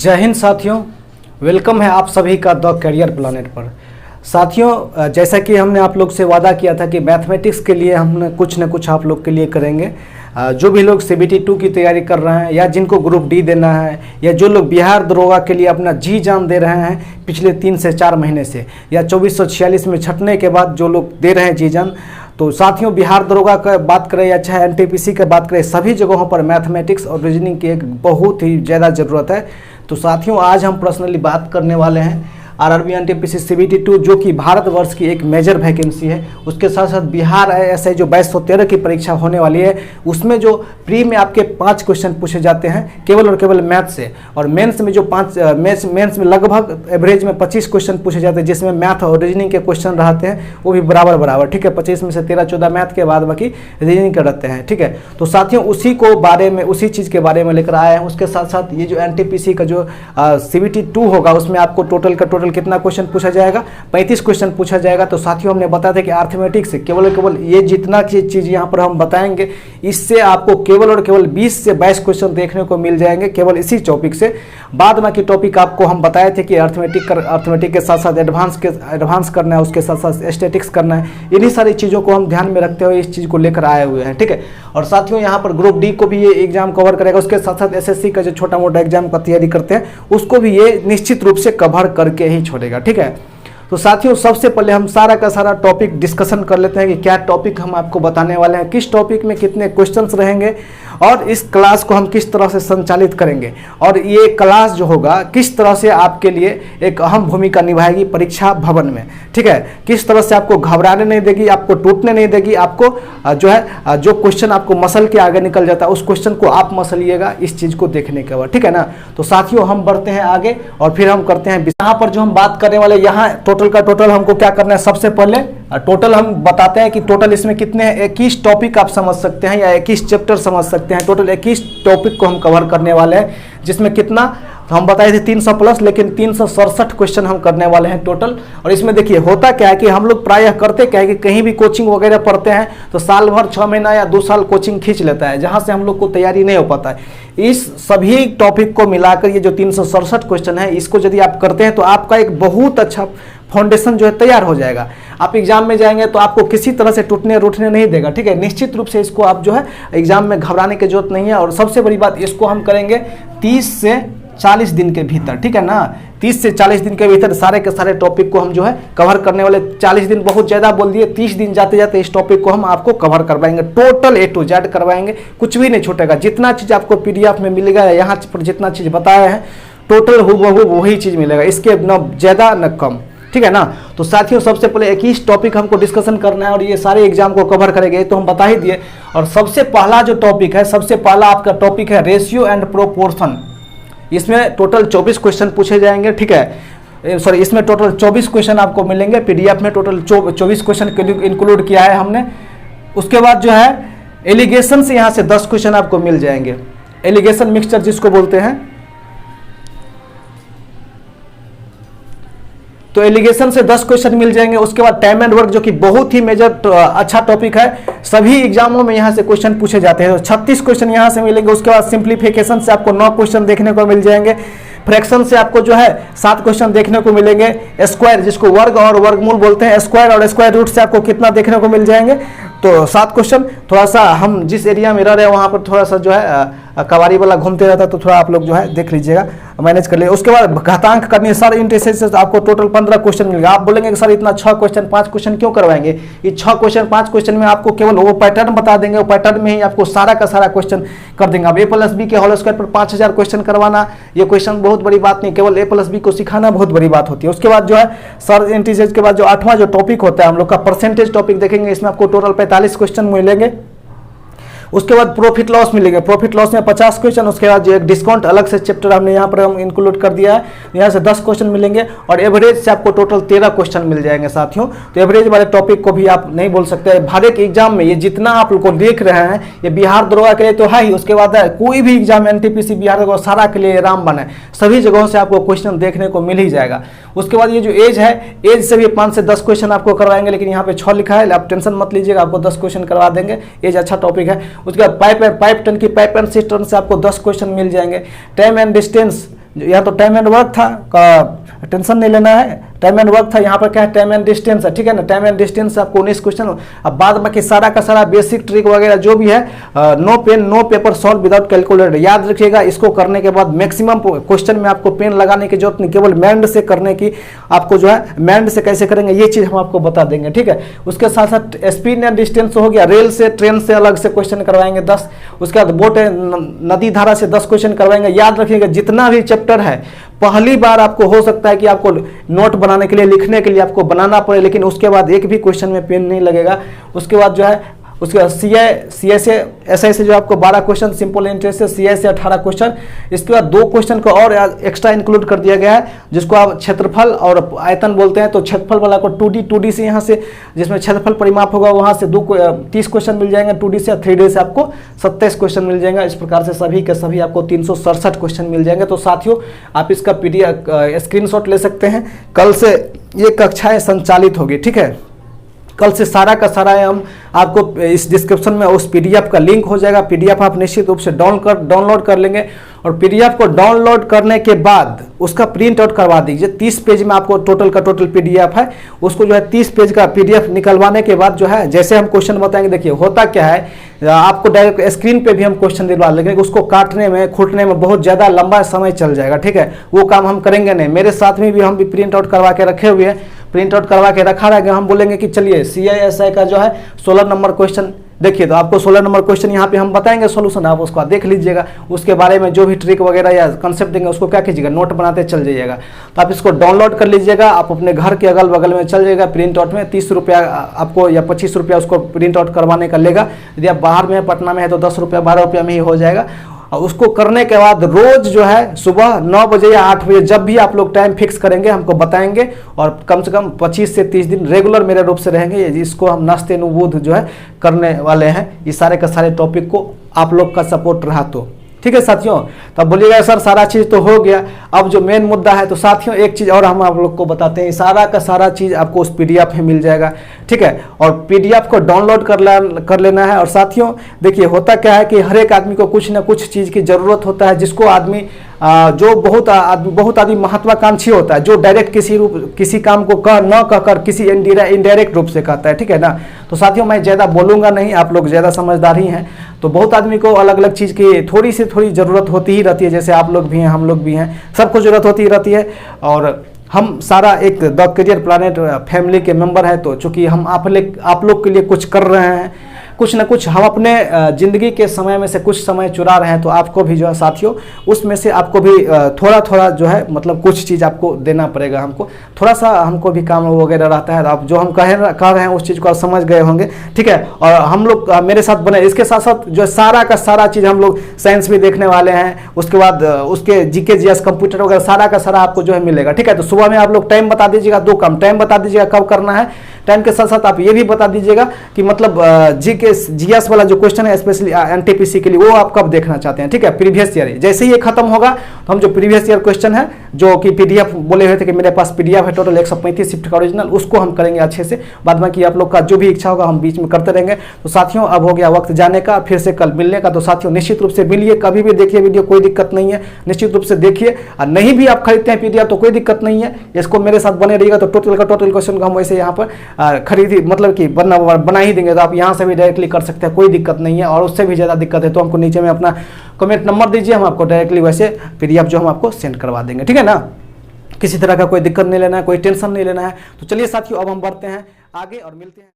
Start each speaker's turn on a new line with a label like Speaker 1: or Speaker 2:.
Speaker 1: जय हिंद साथियों, वेलकम है आप सभी का द करियर प्लानेट पर। साथियों, जैसा कि हमने आप लोग से वादा किया था कि मैथमेटिक्स के लिए हम कुछ न कुछ आप लोग के लिए करेंगे। जो भी लोग CBT 2 की तैयारी कर रहे हैं या जिनको ग्रुप डी देना है या जो लोग बिहार दरोगा के लिए अपना जी जान दे रहे हैं पिछले 3 से 4 महीने से, या 2446 में छटने के बाद जो लोग दे रहे हैं जी जान, तो साथियों बिहार दरोगा का बात करें या चाहे NTPC का बात करें, सभी जगहों पर मैथमेटिक्स और रीजनिंग की एक बहुत ही ज़्यादा ज़रूरत है। तो साथियों आज हम पर्सनली बात करने वाले हैं RRB NTPC CBT 2 जो कि भारतवर्ष की एक मेजर वैकेंसी है। उसके साथ साथ बिहार IAS जो 2213 की परीक्षा होने वाली है, उसमें जो प्री में आपके 5 क्वेश्चन पूछे जाते हैं केवल और केवल मैथ से, और मेंस में जो मेंस में लगभग एवरेज में 25 क्वेश्चन पूछे जाते हैं, जिसमें मैथ और रीजनिंग के क्वेश्चन रहते हैं वो भी बराबर, ठीक है। 25 में से 13-14 मैथ के बाद बाकी रीजनिंग के रहते हैं, ठीक है। तो साथियों उसी चीज़ के बारे में लेकर आए हैं। उसके साथ साथ ये जो NTPC का जो CBT 2 होगा उसमें आपको टोटल कितना क्वेश्चन पूछा जाएगा, 35 क्वेश्चन पूछा जाएगा। तो साथियों हमने बताया था कि अर्थमेटिक्स से केवल ये जितना चीज़ यहाँ पर हम बताएंगे, इससे आपको केवल और केवल 20 से 22 क्वेश्चन देखने को मिल जाएंगे केवल इसी टॉपिक से। बाद बाकी टॉपिक आपको हम बताए थे कि अर्थमेटिक के साथ साथ एडवांस करना है, उसके साथ साथ स्टैटिक्स करना है। इन्हीं सारी चीज़ों को हम ध्यान में रखते हुए इस चीज़ को लेकर आए हुए हैं, ठीक है। और साथियों यहाँ पर ग्रुप डी को भी ये एग्जाम कवर करेगा। उसके साथ साथ SSC का जो छोटा मोटा एग्जाम का तैयारी करते हैं उसको भी ये निश्चित रूप से कवर करके ही छोड़ेगा, ठीक है। तो साथियों सबसे पहले हम सारा का सारा टॉपिक डिस्कशन कर लेते हैं कि क्या टॉपिक हम आपको बताने वाले हैं, किस टॉपिक में कितने क्वेश्चंस रहेंगे और इस क्लास को हम किस तरह से संचालित करेंगे, और ये क्लास जो होगा किस तरह से आपके लिए एक अहम भूमिका निभाएगी परीक्षा भवन में, ठीक है। किस तरह से आपको घबराने नहीं देगी, आपको टूटने नहीं देगी, आपको जो क्वेश्चन आपको मसल के आगे निकल जाता है उस क्वेश्चन को आप मसलिएगा इस चीज़ को देखने के बाद, ठीक है ना। तो साथियों हम बढ़ते हैं आगे और फिर हम करते हैं यहाँ पर जो हम बात करने वाले, यहाँ टोटल हमको क्या करना है। सबसे पहले टोटल हम बताते हैं कि टोटल इसमें कितने 21 टॉपिक आप समझ सकते हैं या 21 चैप्टर समझ सकते हैं। टोटल 21 टॉपिक को हम कवर करने वाले हैं, जिसमें कितना तो हम बताए थे 300 प्लस, लेकिन 367 क्वेश्चन हम करने वाले हैं टोटल। और इसमें देखिए होता क्या है कि हम लोग प्रायः करते क्या है कि कहीं भी कोचिंग वगैरह पढ़ते हैं तो साल भर 6 महीना या 2 साल कोचिंग खींच लेता है, जहां से हम लोग को तैयारी नहीं हो पाता है। इस सभी टॉपिक को मिलाकर ये जो 367 क्वेश्चन है, इसको यदि आप करते हैं तो आपका एक बहुत अच्छा फाउंडेशन जो है तैयार हो जाएगा। आप एग्जाम में जाएंगे तो आपको किसी तरह से टूटने रूठने नहीं देगा, ठीक है। निश्चित रूप से इसको आप जो है एग्जाम में घबराने की जरूरत नहीं है। और सबसे बड़ी बात, इसको हम करेंगे 30 से 40 दिन के भीतर, ठीक है ना। 30 से 40 दिन के भीतर सारे के सारे टॉपिक को हम जो है कवर करने वाले। 40 दिन बहुत ज़्यादा बोल दिए, 30 दिन जाते जाते इस टॉपिक को हम आपको कवर करवाएंगे, टोटल A to Z करवाएंगे, कुछ भी नहीं छूटेगा। जितना चीज़ आपको PDF में मिलेगा, यहाँ पर जितना चीज़ बताया है टोटल हूबहू वही चीज़ मिलेगा, इसके न ज़्यादा न कम, ठीक है ना। तो साथियों सबसे पहले 21 टॉपिक हमको डिस्कशन करना है और ये सारे एग्जाम को कवर करेंगे, तो हम बता ही दिए। और सबसे पहला जो टॉपिक है, सबसे पहला आपका टॉपिक है रेशियो एंड प्रोपोर्शन। इसमें टोटल 24 क्वेश्चन पूछे जाएंगे, ठीक है। सॉरी, इसमें टोटल 24 क्वेश्चन आपको मिलेंगे। PDF में टोटल 24 क्वेश्चन इंक्लूड किया है हमने। उसके बाद जो है एलिगेशन से यहाँ से 10 क्वेश्चन आपको मिल जाएंगे, एलिगेशन मिक्सचर जिसको बोलते हैं। तो एलिगेशन से 10 क्वेश्चन मिल जाएंगे। उसके बाद टाइम एंड वर्क जो कि बहुत ही मेजर अच्छा टॉपिक है, सभी एग्जामों में यहाँ से क्वेश्चन पूछे जाते हैं। 36 क्वेश्चन यहाँ से मिलेंगे। उसके बाद सिंप्लीफिकेशन से आपको 9 क्वेश्चन देखने को मिल जाएंगे। फ्रैक्शन से आपको जो है 7 क्वेश्चन देखने को मिलेंगे। स्क्वायर जिसको वर्ग और वर्गमूल बोलते हैं, स्क्वायर और स्क्वायर रूट से आपको कितना देखने को मिल जाएंगे, तो 7 क्वेश्चन। थोड़ा सा हम जिस एरिया में रह रहे हैं वहाँ पर थोड़ा सा जो है कवारी वाला घूमते रहता है, तो थोड़ा आप लोग जो है देख लीजिएगा, मैनेज कर लीजिए। उसके बाद घातांक करनी है सर, इंटरेस्ट से आपको टोटल 15 क्वेश्चन मिलेगा। आप बोलेंगे कि सर इतना 6 क्वेश्चन 5 क्वेश्चन क्यों करवाएंगे। ये 6 क्वेश्चन 5 क्वेश्चन में आपको केवल वो पैटर्न बता देंगे, वो पैटर्न में ही आपको सारा का सारा क्वेश्चन कर देंगे। अब A+B के होल स्क्वायर पर 5000 क्वेश्चन करवाना, ये क्वेश्चन बहुत बड़ी बात नहीं, केवल A+B को सिखाना बहुत बड़ी बात होती है। उसके बाद जो है सर इंटीजर्स के बाद जो 8वां जो टॉपिक होता है हम लोग का परसेंटेज टॉपिक देखेंगे। इसमें आपको टोटल 45 क्वेश्चन मिलेंगे। उसके बाद प्रॉफिट लॉस मिलेंगे, प्रॉफिट लॉस में 50 क्वेश्चन। उसके बाद जो एक डिस्काउंट अलग से चैप्टर हमने यहाँ पर हम इंक्लूड कर दिया है, यहाँ से 10 क्वेश्चन मिलेंगे। और एवरेज से आपको टोटल 13 क्वेश्चन मिल जाएंगे साथियों। तो एवरेज वाले टॉपिक को भी आप नहीं बोल सकते। हर एक एग्जाम में ये जितना आप लोग को देख रहे हैं, ये बिहार दरोगा के लिए तो है ही। उसके बाद कोई भी एग्जाम NTPC बिहार दरोगा सारा के लिए राम बने, सभी जगहों से आपको क्वेश्चन देखने को मिल ही जाएगा। उसके बाद ये जो एज है, एज से भी 5 से 10 क्वेश्चन आपको करवाएंगे, लेकिन यहाँ पे 6 लिखा है, आप टेंशन मत लीजिएगा, आपको 10 क्वेश्चन करवा देंगे। एज अच्छा टॉपिक है। उसके बाद पाइप टन की पाइप एंड सिस्टम से आपको 10 क्वेश्चन मिल जाएंगे। टाइम एंड डिस्टेंस या तो टाइम एंड वर्क था का टेंशन नहीं लेना है, टाइम एंड वर्क था, यहाँ पर क्या है टाइम एंड डिस्टेंस है, ठीक है ना। टाइम एंड डिस्टेंस आपको 19 क्वेश्चन, अब बाद बाकी सारा का सारा बेसिक ट्रिक वगैरह जो भी है, no pen no paper solve without calculator, याद रखिएगा। इसको करने के बाद मैक्सिमम क्वेश्चन में आपको पेन लगाने की जरूरत नहीं, केवल माइंड से करने की, आपको जो है माइंड से कैसे करेंगे ये चीज हम आपको बता देंगे, ठीक है। उसके साथ साथ स्पीड एंड डिस्टेंस हो गया, रेल से ट्रेन से अलग से क्वेश्चन करवाएंगे 10, उसके बाद बोट नदी धारा से 10 क्वेश्चन करवाएंगे। याद रखिएगा जितना भी चैप्टर है पहली बार आपको हो सकता है कि आपको नोट बनाने के लिए, लिखने के लिए आपको बनाना पड़े, लेकिन उसके बाद एक भी क्वेश्चन में पेन नहीं लगेगा। उसके बाद जो है उसके बाद सीआई से एसआई से जो आपको 12 क्वेश्चन, सिंपल इंटरेस्ट से सीआई से 18 क्वेश्चन, इसके बाद 2 क्वेश्चन को और एक्स्ट्रा इंक्लूड कर दिया गया है जिसको आप क्षेत्रफल और आयतन बोलते हैं। तो क्षेत्रफल वाला को 2D से यहाँ से जिसमें क्षेत्रफल परिमाप होगा वहाँ से 30 क्वेश्चन मिल जाएंगे 2D से, 3D से आपको 27 क्वेश्चन मिल जाएगा। इस प्रकार से सभी के सभी आपको 367 क्वेश्चन मिल जाएंगे। तो साथियों आप इसका PDF स्क्रीनशॉट ले सकते हैं। कल से ये कक्षाएं संचालित होगी, ठीक है। कल से सारा का सारा हम आपको इस डिस्क्रिप्शन में उस PDF का लिंक हो जाएगा, PDF आप निश्चित रूप से डाउनलोड कर लेंगे और PDF को डाउनलोड करने के बाद उसका प्रिंट आउट करवा दीजिए। 30 पेज में आपको टोटल का टोटल PDF है, उसको जो है 30 पेज का PDF निकलवाने के बाद जो है जैसे हम क्वेश्चन बताएंगे, देखिए होता क्या है, आपको डायरेक्ट स्क्रीन पे भी हम क्वेश्चन दिलवा लेंगे, उसको काटने में खूटने में बहुत ज़्यादा लंबा समय चल जाएगा, ठीक है। वो काम हम करेंगे नहीं। मेरे साथ में भी हम भी प्रिंट आउट करवा के रखे हुए हैं, प्रिंट आउट करवा के रखा रहेगा। हम बोलेंगे कि चलिए CISI का जो है 16 नंबर क्वेश्चन देखिए, तो आपको 16 नंबर क्वेश्चन यहाँ पे हम बताएंगे सॉल्यूशन, आप उसको देख लीजिएगा। उसके बारे में जो भी ट्रिक वगैरह या कंसेप्ट देंगे उसको क्या कीजिएगा, नोट बनाते चल जाइएगा। तो आप इसको डाउनलोड कर लीजिएगा, आप अपने घर के अगल बगल में चल जाइएगा। प्रिंट आउट में 30 रुपया आपको या 25 रुपया उसको प्रिंट आउट करवाने का लेगा। यदि आप बाहर में पटना में है तो 10 रुपया 12 रुपया में ही हो जाएगा। और उसको करने के बाद रोज जो है सुबह 9 बजे या 8 बजे जब भी आप लोग टाइम फिक्स करेंगे हमको बताएंगे, और कम से कम 25 से 30 दिन रेगुलर मेरे रूप से रहेंगे। इसको हम नाश्ते नुबूध जो है करने वाले हैं। इस सारे का सारे टॉपिक को आप लोग का सपोर्ट रहा तो ठीक है साथियों। तब बोलिएगा सर सारा चीज़ तो हो गया, अब जो मेन मुद्दा है, तो साथियों एक चीज़ और हम आप लोग को बताते हैं, सारा का सारा चीज़ आपको उस PDF में मिल जाएगा, ठीक है। और PDF को डाउनलोड कर लेना है। और साथियों देखिए होता क्या है कि हर एक आदमी को कुछ ना कुछ चीज़ की ज़रूरत होता है, जिसको आदमी जो बहुत आदमी महत्वाकांक्षी होता है, जो डायरेक्ट किसी काम को न कहकर किसी इनडायरेक्ट रूप से कहता है, ठीक है ना। तो साथियों मैं ज़्यादा बोलूँगा नहीं, आप लोग ज़्यादा समझदार ही हैं। तो बहुत आदमी को अलग अलग चीज़ की थोड़ी ज़रूरत होती ही रहती है, जैसे आप लोग भी हैं, हम लोग भी हैं, सबको ज़रूरत होती रहती है। और हम सारा एक द करियर प्लानेट फैमिली के मेंबर हैं, तो चूँकि हम आप लोग के लिए कुछ कर रहे हैं, कुछ ना कुछ हम अपने ज़िंदगी के समय में से कुछ समय चुरा रहे हैं, तो आपको भी जो है साथियों उसमें से आपको भी थोड़ा थोड़ा जो है मतलब कुछ चीज़ आपको देना पड़ेगा। हमको थोड़ा सा हमको भी काम वगैरह रहता है। आप जो हम कह रहे हैं उस चीज़ को आप समझ गए होंगे, ठीक है। और हम लोग मेरे साथ बने, इसके साथ साथ जो सारा का सारा चीज़ हम लोग साइंस भी देखने वाले हैं, उसके बाद उसके GK GS कंप्यूटर वगैरह सारा का सारा आपको जो है मिलेगा, ठीक है। तो सुबह में आप लोग टाइम बता दीजिएगा, 2 काम टाइम बता दीजिएगा कब करना है, टाइम के साथ साथ आप ये भी बता दीजिएगा कि मतलब GK GS वाला जो क्वेश्चन है स्पेशली NTPC के लिए वो आप कब देखना चाहते हैं, ठीक है। प्रीवियस ईयर जैसे ही ये खत्म होगा तो हम जो प्रीवियस ईयर क्वेश्चन है जो कि PDF बोले हुए थे कि मेरे पास PDF है टोटल 135 शिफ्ट का ओरिजिनल, उसको हम करेंगे अच्छे से। बाद में कि आप लोग का जो भी इच्छा होगा हम बीच में करते रहेंगे। तो साथियों अब हो गया वक्त जाने का, फिर से कल मिलने का। तो साथियों निश्चित रूप से मिलिए, कभी भी देखिए वीडियो, कोई दिक्कत नहीं है, निश्चित रूप से देखिए। और नहीं भी आप खरीदते हैं PDF तो कोई दिक्कत नहीं है, इसको मेरे साथ बने रहिएगा। तो टोटल का टोटल क्वेश्चन को हम वैसे यहाँ पर खरीदी मतलब कि बना ही देंगे, तो आप यहाँ से भी डायरेक्टली कर सकते हैं, कोई दिक्कत नहीं है। और उससे भी ज़्यादा दिक्कत है तो हमको नीचे में अपना कमेंट नंबर दीजिए, हम आपको डायरेक्टली वैसे PDF जो हम आपको सेंड करवा देंगे, ठीक है ना। किसी तरह का कोई दिक्कत नहीं लेना है, कोई टेंशन नहीं लेना है। तो चलिए साथियों अब हम बढ़ते हैं आगे और मिलते हैं।